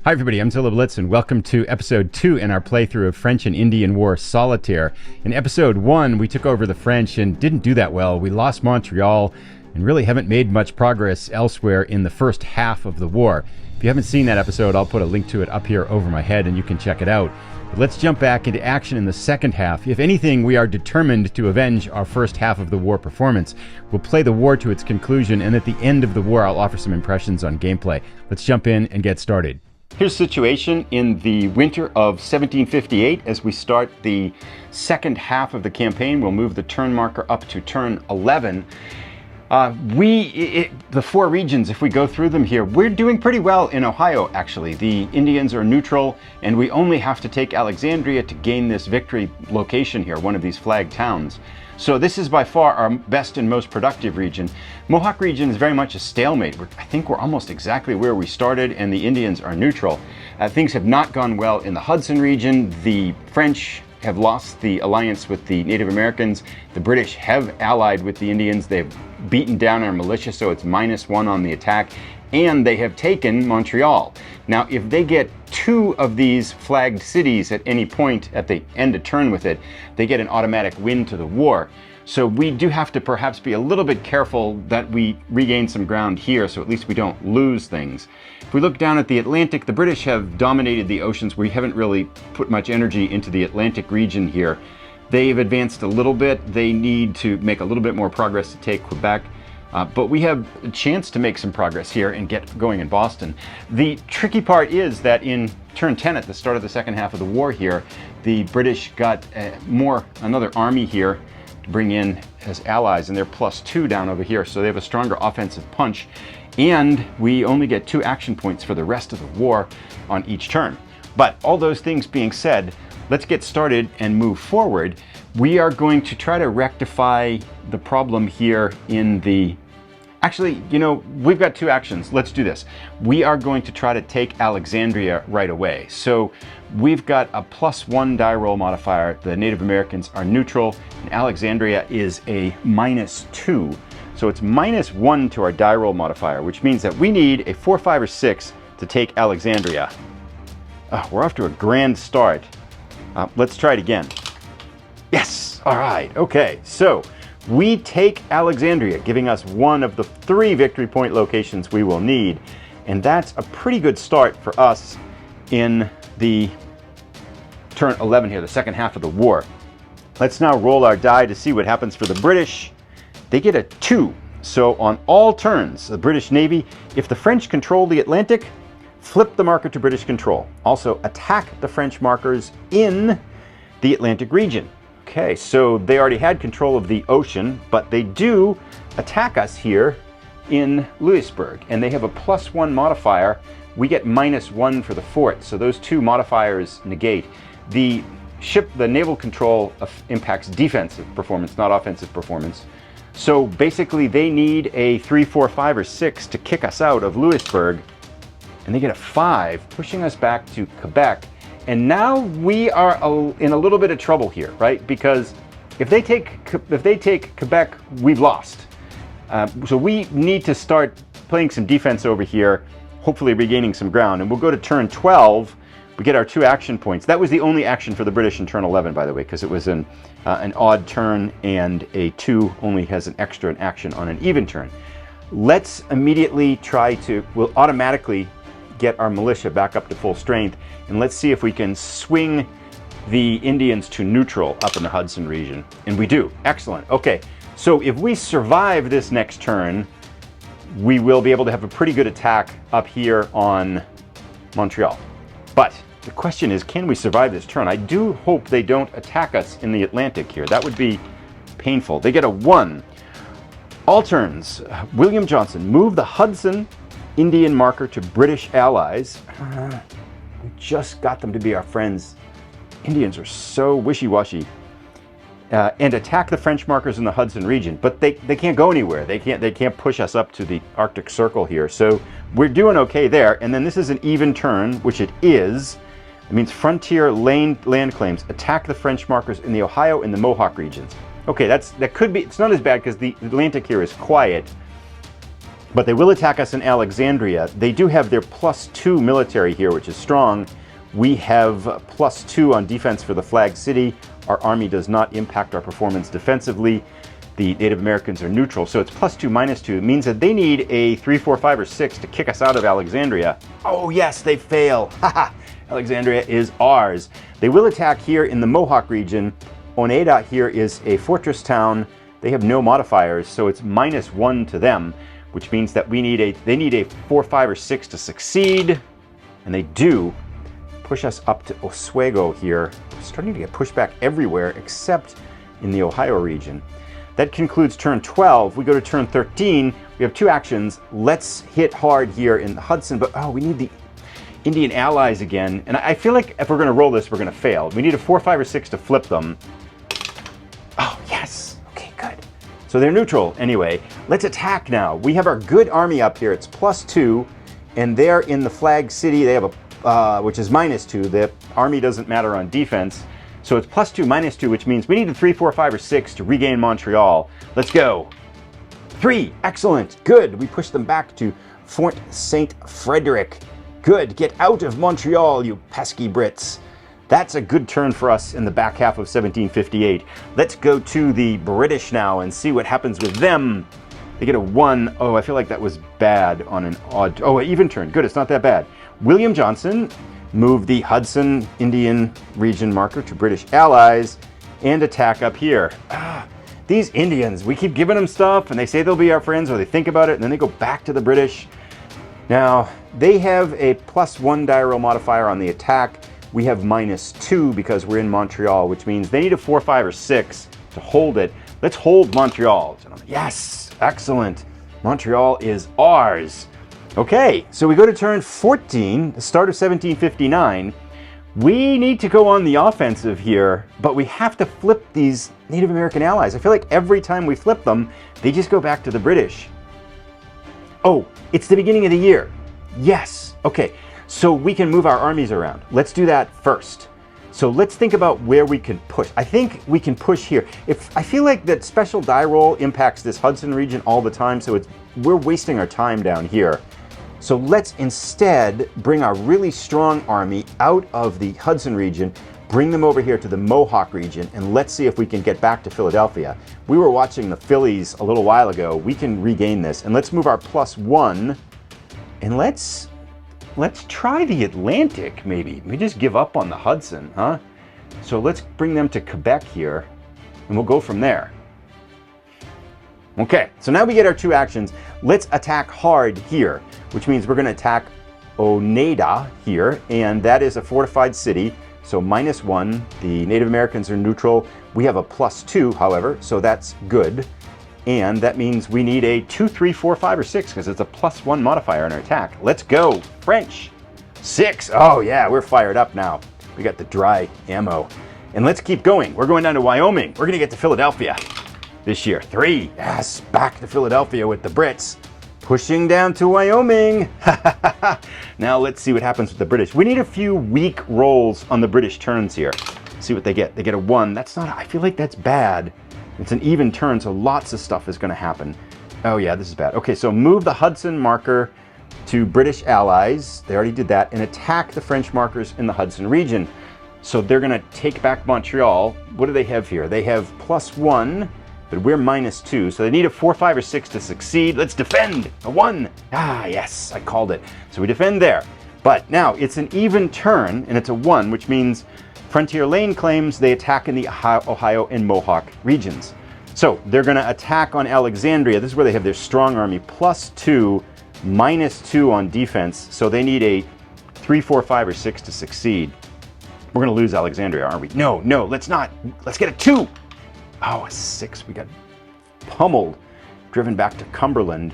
Hi everybody, I'm Zilla Blitz and welcome to episode 2 in our playthrough of French and Indian War Solitaire. In episode 1, we took over the French and didn't do that well. We lost Montreal and really haven't made much progress elsewhere in the first half of the war. If you haven't seen that episode, I'll put a link to it up here over my head and you can check it out. But let's jump back into action in the second half. If anything, we are determined to avenge our first half of the war performance. We'll play the war to its conclusion, and at the end of the war, I'll offer some impressions on gameplay. Let's jump in and get started. Here's the situation in the winter of 1758 as we start the second half of the campaign. We'll move the turn marker up to turn 11. The four regions, if we go through them here, we're doing pretty well in Ohio, actually. The Indians are neutral, and we only have to take Alexandria to gain this victory location here, one of these flag towns. So this is by far our best and most productive region. Mohawk region is very much a stalemate. I think we're almost exactly where we started, and the Indians are neutral. Things have not gone well in the Hudson region. The French have lost the alliance with the Native Americans. The British have allied with the Indians. They've beaten down our militia, so it's -1 on the attack. And they have taken Montreal. Now, if they get 2 of these flagged cities at any point at the end of turn with it, they get an automatic win to the war. So we do have to perhaps be a little bit careful that we regain some ground here, so at least we don't lose things. If we look down at the Atlantic, the British have dominated the oceans. We haven't really put much energy into the Atlantic region here. They've advanced a little bit. They need to make a little bit more progress to take Quebec. But we have a chance to make some progress here and get going in Boston. The tricky part is that in turn 10 at the start of the second half of the war here, the British got another army here to bring in as allies, and they're +2 down over here, so they have a stronger offensive punch, and we only get 2 action points for the rest of the war on each turn. But all those things being said, let's get started and move forward. We are going to try to rectify the problem here in the... Actually, you know, we've got 2 actions. Let's do this. We are going to try to take Alexandria right away. So we've got a +1 die roll modifier. The Native Americans are neutral, and Alexandria is a -2. So it's -1 to our die roll modifier, which means that we need a 4, 5, or 6 to take Alexandria. We're off to a grand start. Let's try it again. Yes! All right, okay. So we take Alexandria, giving us 1 of the 3 victory point locations we will need. And that's a pretty good start for us in the turn 11 here, the second half of the war. Let's now roll our die to see what happens for the British. They get a 2. So on all turns, the British Navy, if the French control the Atlantic, flip the marker to British control. Also attack the French markers in the Atlantic region. Okay, so they already had control of the ocean, but they do attack us here in Louisburg, and they have a +1 modifier. We get -1 for the fort, so those 2 modifiers negate. The naval control impacts defensive performance, not offensive performance. So basically they need a 3, 4, 5, or 6 to kick us out of Louisburg, and they get a 5, pushing us back to Quebec. And now we are in a little bit of trouble here, right? Because if they take Quebec, we've lost. So we need to start playing some defense over here, hopefully regaining some ground. And we'll go to turn 12. We get our 2 action points. That was the only action for the British in turn 11, by the way, because it was an odd turn, and a 2 only has an extra action on an even turn. Let's immediately we'll automatically get our militia back up to full strength, and let's see if we can swing the Indians to neutral up in the Hudson region. And we do. Excellent. Okay, so if we survive this next turn, we will be able to have a pretty good attack up here on Montreal. But the question is, can we survive this turn? I do hope they don't attack us in the Atlantic here. That would be painful. They get a 1. All turns. William Johnson, move the Hudson Indian marker to British allies. We just got them to be our friends. Indians are so wishy-washy. And attack the French markers in the Hudson region, but they can't go anywhere. They can't push us up to the Arctic Circle here. So we're doing okay there. And then this is an even turn, which it is. It means frontier land claims attack the French markers in the Ohio and the Mohawk regions. Okay, that could be. It's not as bad because the Atlantic here is quiet. But they will attack us in Alexandria. They do have their +2 military here, which is strong. We have +2 on defense for the flag city. Our army does not impact our performance defensively. The Native Americans are neutral, so it's +2, -2. It means that they need a 3, 4, 5, or 6 to kick us out of Alexandria. Oh yes, they fail. Haha, Alexandria is ours. They will attack here in the Mohawk region. Oneida here is a fortress town. They have no modifiers, so it's -1 to them, which means that they need a 4, 5, or 6 to succeed, and they do. Push us up to Oswego here. We're starting to get pushed back everywhere except in the Ohio region. That concludes turn 12. We go to turn 13. We have 2 actions. Let's hit hard here in the Hudson, but oh, we need the Indian allies again. And I feel like if we're going to roll this, we're going to fail. We need a 4, 5, or 6 to flip them. Oh, yes. Okay, good. So they're neutral anyway. Let's attack now. We have our good army up here. It's +2, and they're in the flag city. They have a, which is -2. The army doesn't matter on defense. So it's +2, -2, which means we need a 3, 4, 5, or 6 to regain Montreal. Let's go. 3, excellent, good. We push them back to Fort St. Frederick. Good, get out of Montreal, you pesky Brits. That's a good turn for us in the back half of 1758. Let's go to the British now and see what happens with them. They get a 1. Oh, I feel like that was bad on an odd, oh, an even turn. Good, it's not that bad. William Johnson move the Hudson Indian region marker to British allies and attack up here. These Indians, we keep giving them stuff and they say they'll be our friends, or they think about it and then they go back to the British. Now, they have a +1 die roll modifier on the attack. We have -2 because we're in Montreal, which means they need a 4, 5, or 6 to hold it. Let's hold Montreal. Yes, excellent. Montreal is ours. Okay, so we go to turn 14, the start of 1759. We need to go on the offensive here, but we have to flip these Native American allies. I feel like every time we flip them, they just go back to the British. Oh, it's the beginning of the year. Yes, okay, so we can move our armies around. Let's do that first. So let's think about where we can push. I think we can push here. I feel like that special die roll impacts this Hudson region all the time, so we're wasting our time down here. So let's instead bring our really strong army out of the Hudson region, bring them over here to the Mohawk region, and let's see if we can get back to Philadelphia. We were watching the Phillies a little while ago. We can regain this, and let's move our +1, and let's try the Atlantic, maybe. We just give up on the Hudson, huh? So let's bring them to Quebec here, and we'll go from there. Okay, so now we get our 2 actions. Let's attack hard here, which means we're going to attack Oneida here, and that is a fortified city, so -1. The Native Americans are neutral. We have a +2, however, so that's good. And that means we need a 2, 3, 4, 5, or 6 because it's a +1 modifier on our attack. Let's go, French. 6. Oh yeah, we're fired up now. We got the dry ammo. And let's keep going. We're going down to Wyoming. We're going to get to Philadelphia this year. 3. Yes, back to Philadelphia with the Brits. Pushing down to Wyoming. Now let's see what happens with the British. We need a few weak rolls on the British turns here. See what they get. They get a 1. That's not, I feel like that's bad. It's an even turn, so lots of stuff is going to happen. Oh yeah, this is bad. Okay, so move the Hudson marker to British allies. They already did that. And attack the French markers in the Hudson region. So they're going to take back Montreal. What do they have here? They have +1. But we're -2, so they need a 4, 5, or 6 to succeed. Let's defend. A 1. Ah, yes, I called it. So we defend there. But now it's an even turn, and it's a 1, which means Frontier Lane claims they attack in the Ohio and Mohawk regions. So they're going to attack on Alexandria. This is where they have their strong army, +2, -2 on defense. So they need a 3, 4, 5, or 6 to succeed. We're going to lose Alexandria, aren't we? No, let's not. Let's get a 2. Oh, a 6. We got pummeled, driven back to Cumberland.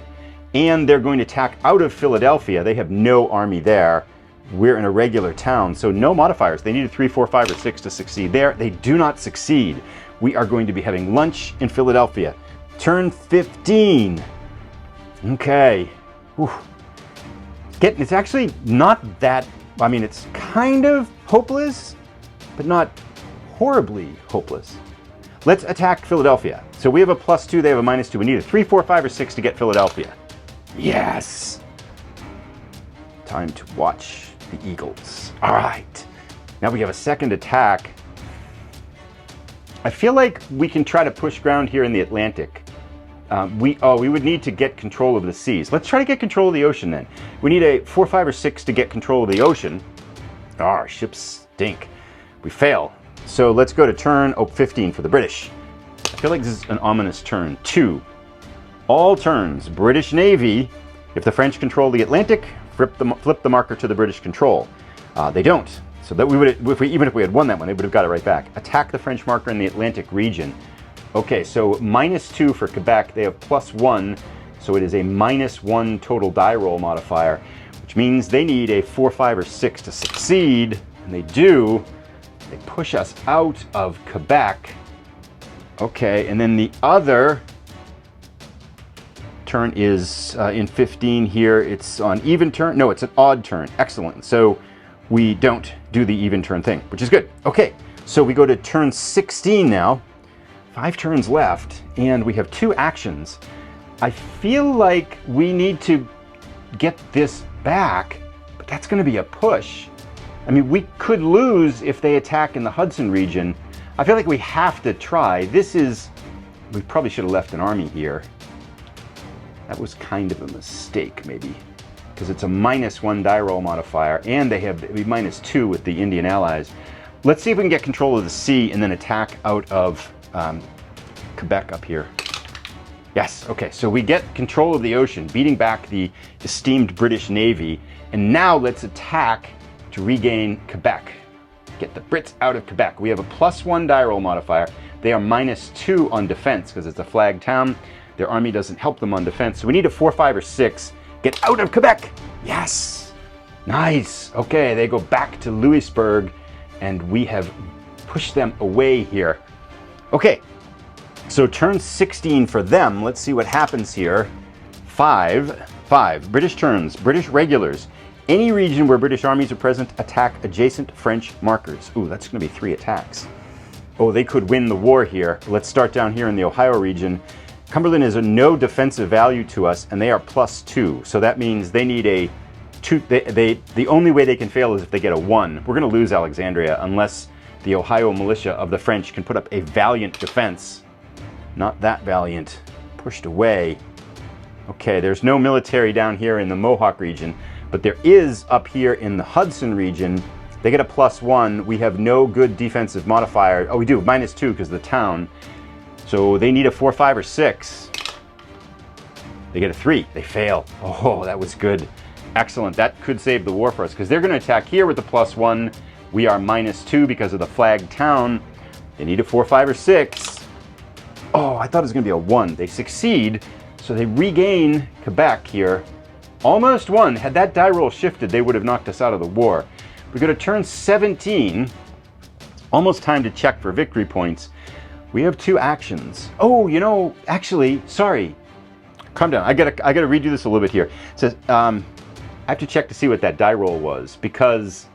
And they're going to attack out of Philadelphia. They have no army there. We're in a regular town, so no modifiers. They need a 3, 4, 5, or 6 to succeed there. They do not succeed. We are going to be having lunch in Philadelphia. Turn 15. Okay. Whew. It's actually not that, I mean, it's kind of hopeless, but not horribly hopeless. Let's attack Philadelphia. So we have a +2, they have a -2. We need a 3, 4, 5, or 6 to get Philadelphia. Yes! Time to watch the Eagles. All right. Now we have a second attack. I feel like we can try to push ground here in the Atlantic. We would need to get control of the seas. Let's try to get control of the ocean then. We need a 4, 5, or 6 to get control of the ocean. Oh, our ships stink. We fail. So let's go to turn 15 for the British. I feel like this is an ominous turn. 2. All turns, British Navy. If the French control the Atlantic, flip the marker to the British control. They don't. So that we would, even if we had won that one, they would have got it right back. Attack the French marker in the Atlantic region. Okay, so -2 for Quebec. They have +1, so it is a -1 total die roll modifier, which means they need a 4, 5, or 6 to succeed, and they do. They push us out of Quebec. Okay, and then the other turn is in 15 here. It's on even turn. No, it's an odd turn. Excellent. So we don't do the even turn thing, which is good. Okay, so we go to turn 16 now. 5 turns left, and we have 2 actions. I feel like we need to get this back, but that's going to be a push. I mean, we could lose if they attack in the Hudson region. I feel like we have to try. We probably should have left an army here. That was kind of a mistake, maybe, because it's a -1 die roll modifier, and they have -2 with the Indian allies. Let's see if we can get control of the sea and then attack out of Quebec up here. Yes, okay, so we get control of the ocean, beating back the esteemed British Navy, and now let's attack to regain Quebec. Get the Brits out of Quebec. We have a +1 die roll modifier. They are -2 on defense because it's a flag town. Their army doesn't help them on defense, so we need a 4, 5, or 6. Get out of Quebec! Yes! Nice! Okay, they go back to Louisburg, and we have pushed them away here. Okay, so turn 16 for them. Let's see what happens here. 5. British turns. British regulars. Any region where British armies are present, attack adjacent French markers. Ooh, that's going to be 3 attacks. Oh, they could win the war here. Let's start down here in the Ohio region. Cumberland is a no defensive value to us, and they are +2. So that means they need a 2. The only way they can fail is if they get a 1. We're going to lose Alexandria unless the Ohio militia of the French can put up a valiant defense. Not that valiant. Pushed away. Okay, there's no military down here in the Mohawk region, but there is up here in the Hudson region. They get a +1. We have no good defensive modifier. Oh, we do, -2 because of the town. So they need a 4, 5, or 6. They get a 3. They fail. Oh, that was good. Excellent. That could save the war for us because they're going to attack here with the +1. We are -2 because of the flag town. They need a 4, 5, or 6. Oh, I thought it was going to be a 1. They succeed, so they regain Quebec here. Almost won. Had that die roll shifted, they would have knocked us out of the war. We go to turn 17. Almost time to check for victory points. We have 2 actions. Oh, you know, actually, sorry. Calm down. I gotta redo this a little bit here. It says I have to check to see what that die roll was because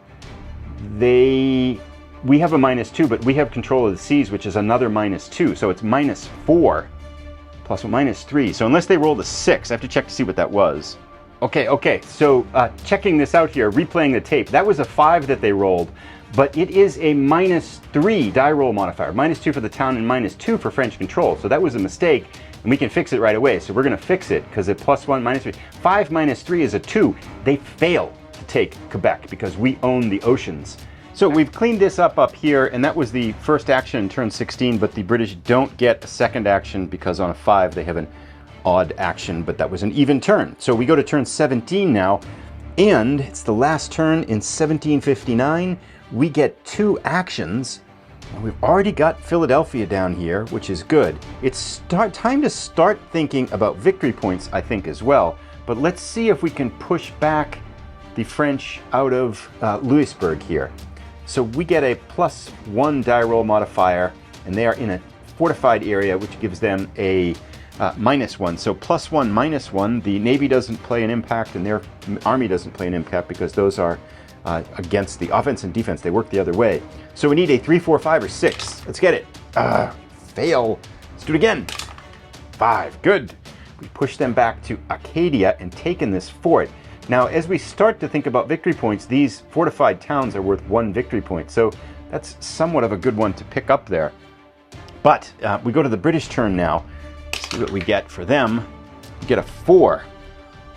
we have a -2, but we have control of the seas, which is another -2. So it's -4 plus -3. So unless they rolled a 6, I have to check to see what that was. Okay. So checking this out here, replaying the tape, that was a 5 that they rolled, but it is a -3 die roll modifier. -2 for the town and -2 for French control. So that was a mistake, and we can fix it right away. So we're going to fix it because it +1, -3. 5 -3 is a 2. They fail to take Quebec because we own the oceans. So we've cleaned this up here, and that was the first action in turn 16, but the British don't get a second action because on a 5 they have an odd action, but that was an even turn. So we go to turn 17 now, and it's the last turn in 1759. We get 2 actions. We've already got Philadelphia down here, which is good. It's time to start thinking about victory points, I think, as well. But let's see if we can push back the French out of Louisburg here. So we get a +1 die roll modifier, and they are in a fortified area, which gives them a -1. So +1, -1. The Navy doesn't play an impact, and their Army doesn't play an impact because those are against the offense and defense. They work the other way. So we need a 3, 4, 5, or 6. Let's get it. Fail. Let's do it again. 5. Good. We push them back to Acadia and taken this fort. Now, as we start to think about victory points, these fortified towns are worth 1 victory point. So that's somewhat of a good one to pick up there. But we go to the British turn now. See what we get for them. We get a 4.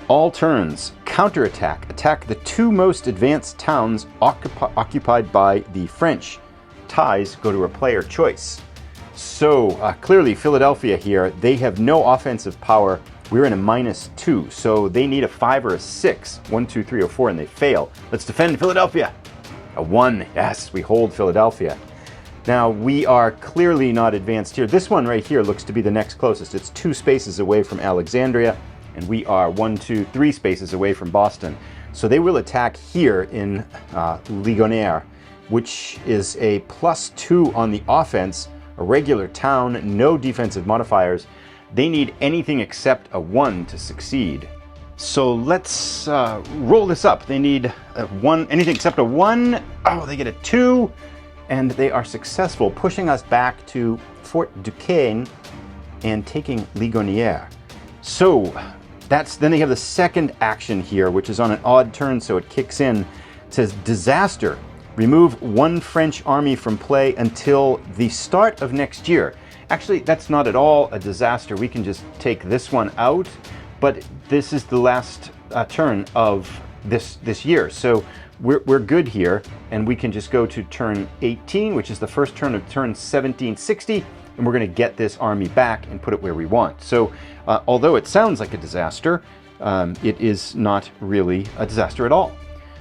All turns, counterattack. Attack the 2 most advanced towns occupied by the French. Ties go to a player choice. So clearly Philadelphia here, they have no offensive power. We're in a -2, so they need a 5 or a 6. 1, 2, 3, or 4, and they fail. Let's defend Philadelphia. A 1, yes, we hold Philadelphia. Now, we are clearly not advanced here. This one right here looks to be the next closest. It's 2 spaces away from Alexandria, and we are 1, 2, 3 spaces away from Boston. So they will attack here in Ligonier, which is a +2 on the offense, a regular town, no defensive modifiers. They need anything except a 1 to succeed. So let's roll this up. They need a 1, anything except a 1. Oh, they get a 2, and they are successful, pushing us back to Fort Duquesne and taking Ligonier. So then they have the second action here, which is on an odd turn, so it kicks in. It says disaster. Remove 1 French army from play until the start of next year. Actually, that's not at all a disaster. We can just take this one out, but this is the last turn of this year. So we're good here, and we can just go to turn 18, which is the first turn of turn 1760, and we're going to get this army back and put it where we want. So although it sounds like a disaster, it is not really a disaster at all.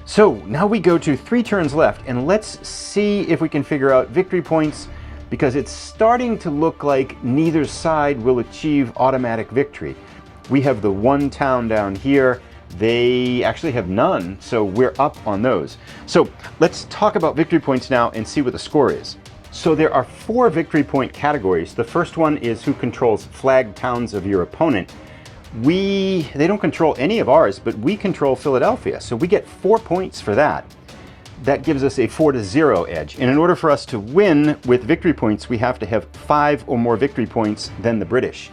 So now we go to 3 turns left, and let's see if we can figure out victory points, because it's starting to look like neither side will achieve automatic victory. We have the 1 town down here. They actually have none, so we're up on those. So let's talk about victory points now and see what the score is. So there are 4 victory point categories. The first one is who controls flagged towns of your opponent. They don't control any of ours, but we control Philadelphia, so we get 4 points for that. That gives us a 4-0 edge. And in order for us to win with victory points, we have to have 5 or more victory points than the British.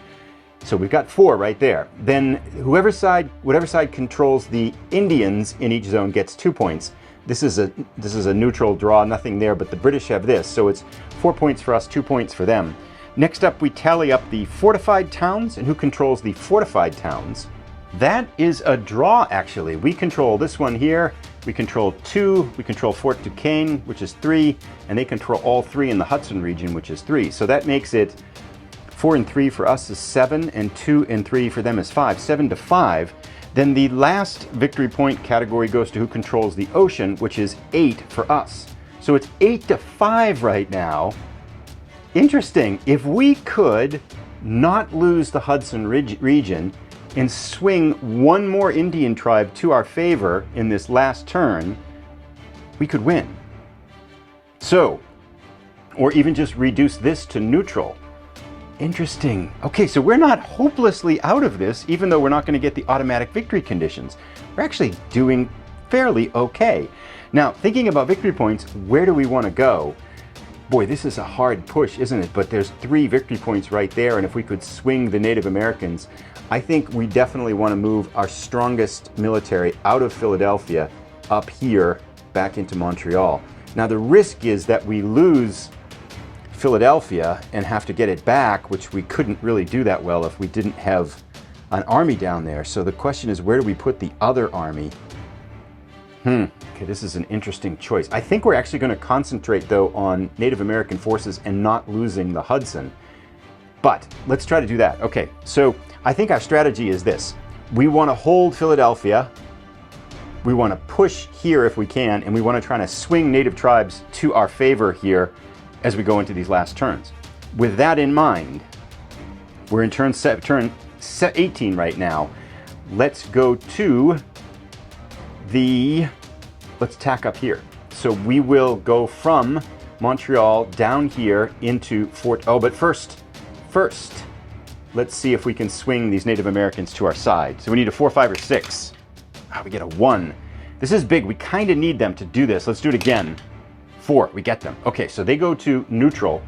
So we've got 4 right there. Then whatever side controls the Indians in each zone gets 2 points. This is a neutral draw, nothing there, but the British have this, so it's 4 points for us, 2 points for them. Next up, we tally up the fortified towns and who controls the fortified towns. That is a draw, actually. We control this one here. We control 2. We control Fort Duquesne, which is 3, and they control all 3 in the Hudson region, which is 3. So that makes it 4 and 3 for us is 7, and 2 and 3 for them is 5. 7-5. Then the last victory point category goes to who controls the ocean, which is 8 for us. So it's 8-5 right now. Interesting. If we could not lose the Hudson region and swing 1 more Indian tribe to our favor in this last turn, we could win. So, or even just reduce this to neutral. Interesting. Okay, so we're not hopelessly out of this, even though we're not going to get the automatic victory conditions. We're actually doing fairly okay. Now, thinking about victory points, where do we want to go? Boy, this is a hard push, isn't it? But there's 3 victory points right there, and if we could swing the Native Americans, I think we definitely want to move our strongest military out of Philadelphia up here back into Montreal. Now, the risk is that we lose Philadelphia and have to get it back, which we couldn't really do that well if we didn't have an army down there. So the question is, where do we put the other army? Okay, this is an interesting choice. I think we're actually going to concentrate, though, on Native American forces and not losing the Hudson. But let's try to do that. Okay, so I think our strategy is this. We want to hold Philadelphia. We want to push here if we can, and we want to try to swing native tribes to our favor here as we go into these last turns. With that in mind, we're in turn 18 right now. Let's go to let's tack up here. So we will go from Montreal down here into Fort, but first, let's see if we can swing these Native Americans to our side. So we need a 4, 5, or 6. We get a 1. This is big. We kind of need them to do this. Let's do it again. 4, we get them. Okay, so they go to neutral.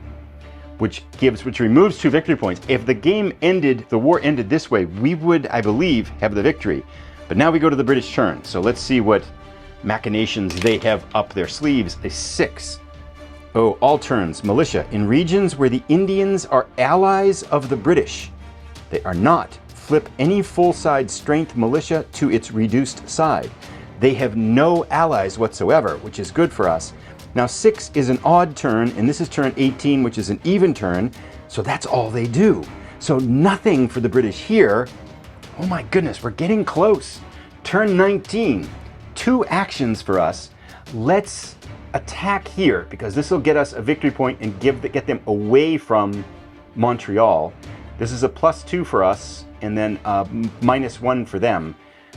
which removes 2 victory points. If the war ended this way, we would, I believe, have the victory. But now we go to the British turn. So let's see what machinations they have up their sleeves. A 6. Oh, all turns. Militia. In regions where the Indians are allies of the British, they are not. Flip any full-side strength militia to its reduced side. They have no allies whatsoever, which is good for us. Now 6 is an odd turn, and this is turn 18, which is an even turn, so that's all they do. So nothing for the British here. Oh my goodness, we're getting close. Turn 19, 2 actions for us. Let's attack here, because this will get us a victory point and get them away from Montreal. This is a +2 for us, and then -1 for them.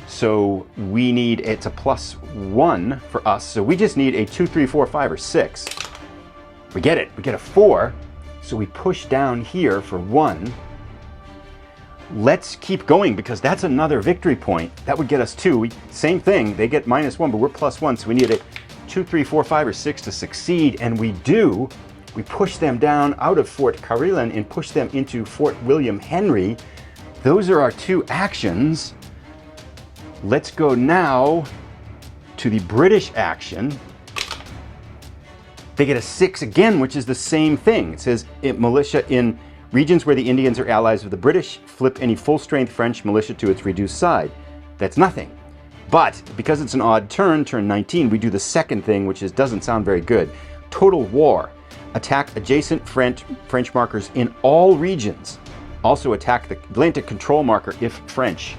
So it's a +1 for us. So we just need a 2, 3, 4, 5, or 6. We get it. We get a 4. So we push down here for 1. Let's keep going, because that's another victory point. That would get us 2. Same thing. They get -1, but we're +1. So we need a 2, 3, 4, 5, or 6 to succeed. And we do. We push them down out of Fort Carillon and push them into Fort William Henry. Those are our 2 actions. Let's go now to the British action. They get a 6 again, which is the same thing. It says militia in regions where the Indians are allies of the British, flip any full-strength French militia to its reduced side. That's nothing. But because it's an odd turn, turn 19, we do the second thing, which doesn't sound very good. Total war. Attack adjacent French markers in all regions. Also attack the Atlantic control marker if French.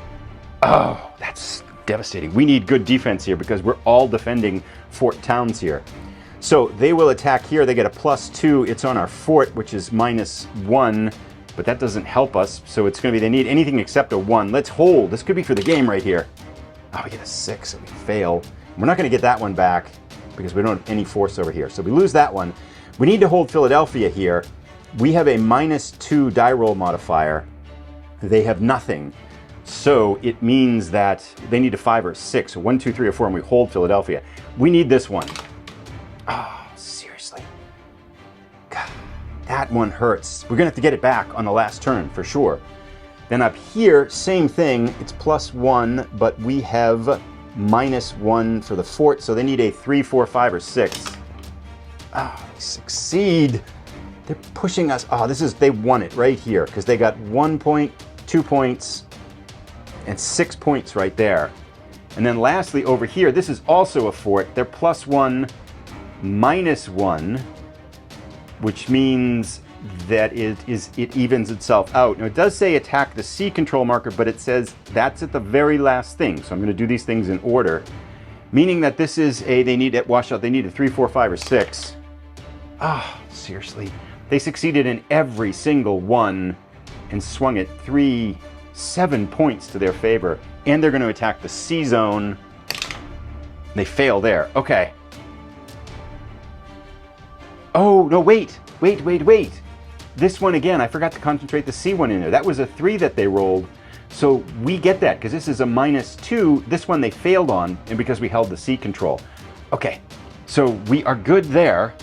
Oh, that's devastating. We need good defense here, because we're all defending fort towns here. So they will attack here. They get a +2. It's on our fort, which is -1, but that doesn't help us. So it's going to be, they need anything except a 1. Let's hold. This could be for the game right here. Oh, we get a 6 and we fail. We're not going to get that one back because we don't have any force over here. So we lose that one. We need to hold Philadelphia here. We have a -2 die roll modifier. They have nothing. So it means that they need a 5 or 6. So 1, 2, 3, or 4, and we hold Philadelphia. We need this one. Oh, seriously. God, that one hurts. We're going to have to get it back on the last turn for sure. Then up here, same thing. It's +1, but we have -1 for the fort. So they need a 3, 4, 5, or 6. Oh, they succeed. They're pushing us. Oh, they won it right here, because they got 1 point, 2 points, and 6 points right there. And then lastly over here, this is also a fort. They're +1, -1, which means that it evens itself out. Now it does say attack the sea control marker, but it says that's at the very last thing. So I'm going to do these things in order, meaning that this is they need at washout. They need a 3, 4, 5, or 6. Ah, oh, seriously. They succeeded in every single one and swung it 7 points to their favor. And they're going to attack the sea zone. They fail there. Okay. Oh, no, wait. This one again, I forgot to concentrate the C one in there. That was a 3 that they rolled. So we get that, because this is a -2. This one they failed on, and because we held the sea control. Okay, so we are good there.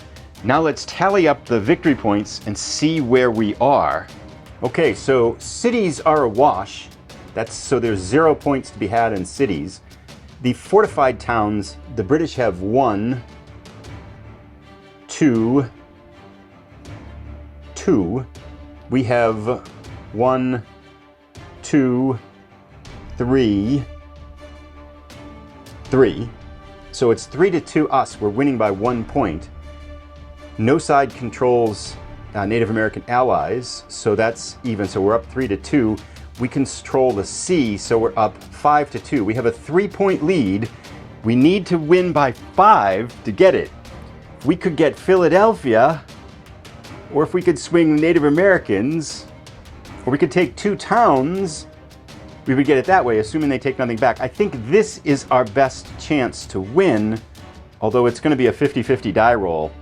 Now let's tally up the victory points and see where we are. Okay, so cities are a wash. So there's 0 points to be had in cities. The fortified towns, the British have 1, 2, 2. We have 1, 2, 3, 3. So it's 3-2 us. We're winning by 1 point. No side controls Native American allies, so that's even. So we're up 3-2. We control the sea, so we're up 5-2. We have a 3-point lead. We need to win by 5 to get it. If we could get Philadelphia, or if we could swing Native Americans, or we could take 2 towns, we would get it that way, assuming they take nothing back. I think this is our best chance to win, although it's going to be a 50-50 die roll.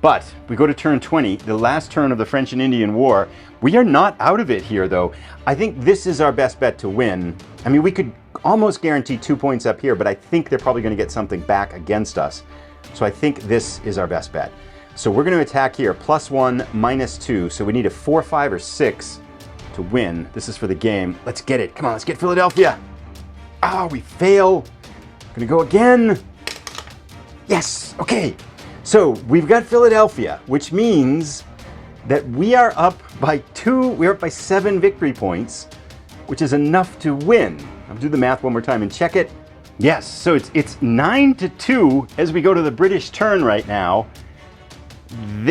But we go to turn 20, the last turn of the French and Indian War. We are not out of it here, though. I think this is our best bet to win. I mean, we could almost guarantee 2 points up here, but I think they're probably going to get something back against us. So I think this is our best bet. So we're going to attack here, +1, -2. So we need a 4, 5, or 6 to win. This is for the game. Let's get it. Come on, let's get Philadelphia. Ah, we fail. Gonna go again. Yes, okay. So we've got Philadelphia, which means that we are up by 2, we're up by 7 victory points, which is enough to win. I'll do the math one more time and check it. Yes, so it's 9-2 as we go to the British turn right now.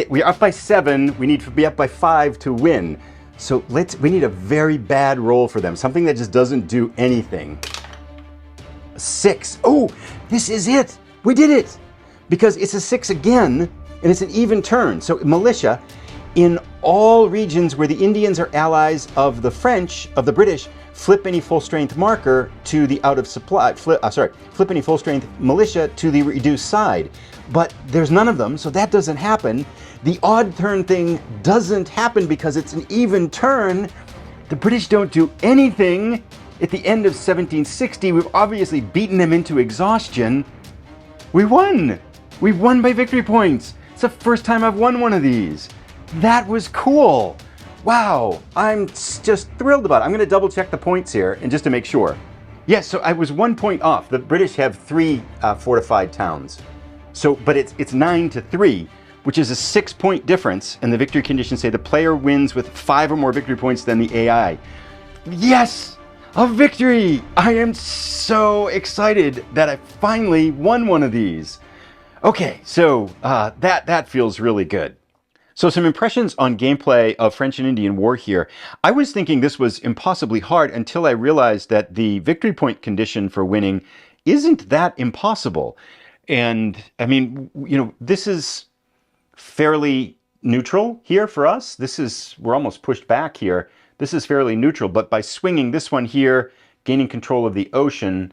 We're up by 7, we need to be up by 5 to win. So we need a very bad roll for them, something that just doesn't do anything. 6, oh, this is it, we did it! Because it's a 6 again, and it's an even turn. So militia, in all regions where the Indians are allies of the French, of the British, flip any full strength marker to the out of supply, flip any full strength militia to the reduced side. But there's none of them, so that doesn't happen. The odd turn thing doesn't happen because it's an even turn. The British don't do anything. At the end of 1760, we've obviously beaten them into exhaustion. We won! We won by victory points. It's the first time I've won one of these. That was cool. Wow, I'm just thrilled about it. I'm going to double check the points here and just to make sure. Yes, so I was 1 point off. The British have 3 fortified towns. So, but it's 9-3, which is a 6-point difference. And the victory conditions say the player wins with 5 or more victory points than the AI. Yes, a victory! I am so excited that I finally won one of these. Okay, so that feels really good. So some impressions on gameplay of French and Indian War here. I was thinking this was impossibly hard until I realized that the victory point condition for winning isn't that impossible. And I mean, you know, this is fairly neutral here for us. We're almost pushed back here. This is fairly neutral, but by swinging this one here, gaining control of the ocean,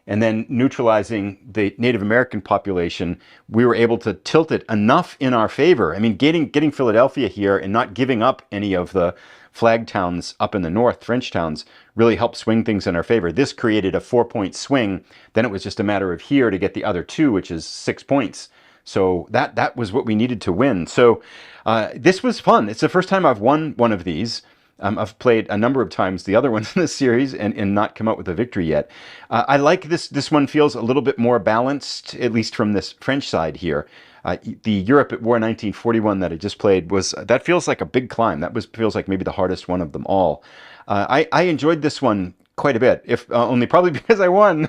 and then neutralizing the Native American population, we were able to tilt it enough in our favor. I mean, getting Philadelphia here and not giving up any of the flag towns up in the north, French towns, really helped swing things in our favor. This created a 4-point swing. Then it was just a matter of here to get the other 2, which is 6 points. So that was what we needed to win. So this was fun. It's the first time I've won one of these. I've played a number of times the other ones in this series and not come out with a victory yet. I like this. This one feels a little bit more balanced, at least from this French side here. The Europe at War 1941 that I just played that feels like a big climb. Feels like maybe the hardest one of them all. I enjoyed this one quite a bit, if only probably because I won.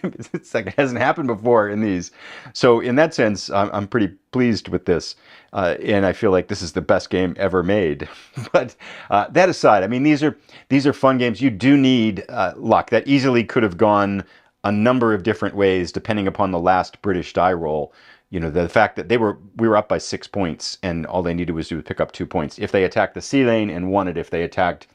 It's like it hasn't happened before in these. So in that sense, I'm pretty pleased with this. And I feel like this is the best game ever made. But that aside, I mean, these are fun games. You do need luck. That easily could have gone a number of different ways depending upon the last British die roll. You know, the fact that we were up by 6 points and all they needed was to pick up 2 points. If they attacked the sea lane and won it, if they attacked,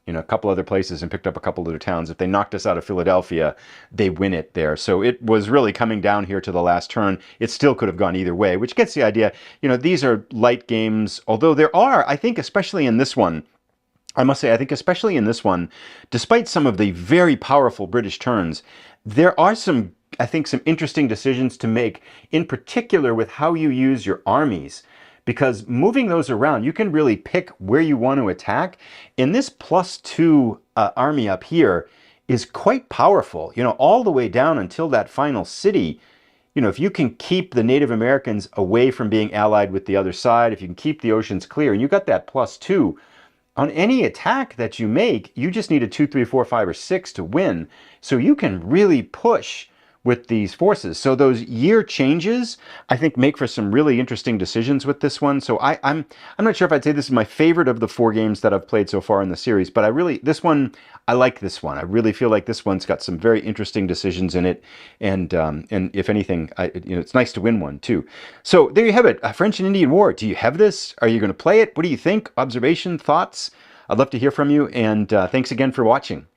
you know, a couple other places and picked up a couple other towns, if they knocked us out of Philadelphia, they win it there. So it was really coming down here to the last turn. It still could have gone either way, which gets the idea. You know, these are light games, although there are, I think, especially in this one, I must say, I think especially in this one, despite some of the very powerful British turns, there are some, I think, some interesting decisions to make, in particular with how you use your armies. Because moving those around, you can really pick where you want to attack. And this +2 army up here is quite powerful, you know, all the way down until that final city. You know, if you can keep the Native Americans away from being allied with the other side, if you can keep the oceans clear, and you got that +2, on any attack that you make, you just need a 2, 3, 4, 5, or 6 to win. So you can really push with these forces. So those year changes, I think, make for some really interesting decisions with this one. So I'm not sure if I'd say this is my favorite of the 4 games that I've played so far in the series, but I like this one. I really feel like this one's got some very interesting decisions in it. And if anything, you know, it's nice to win one too. So there you have it, French and Indian War. Do you have this? Are you going to play it? What do you think? Observation, thoughts? I'd love to hear from you. And thanks again for watching.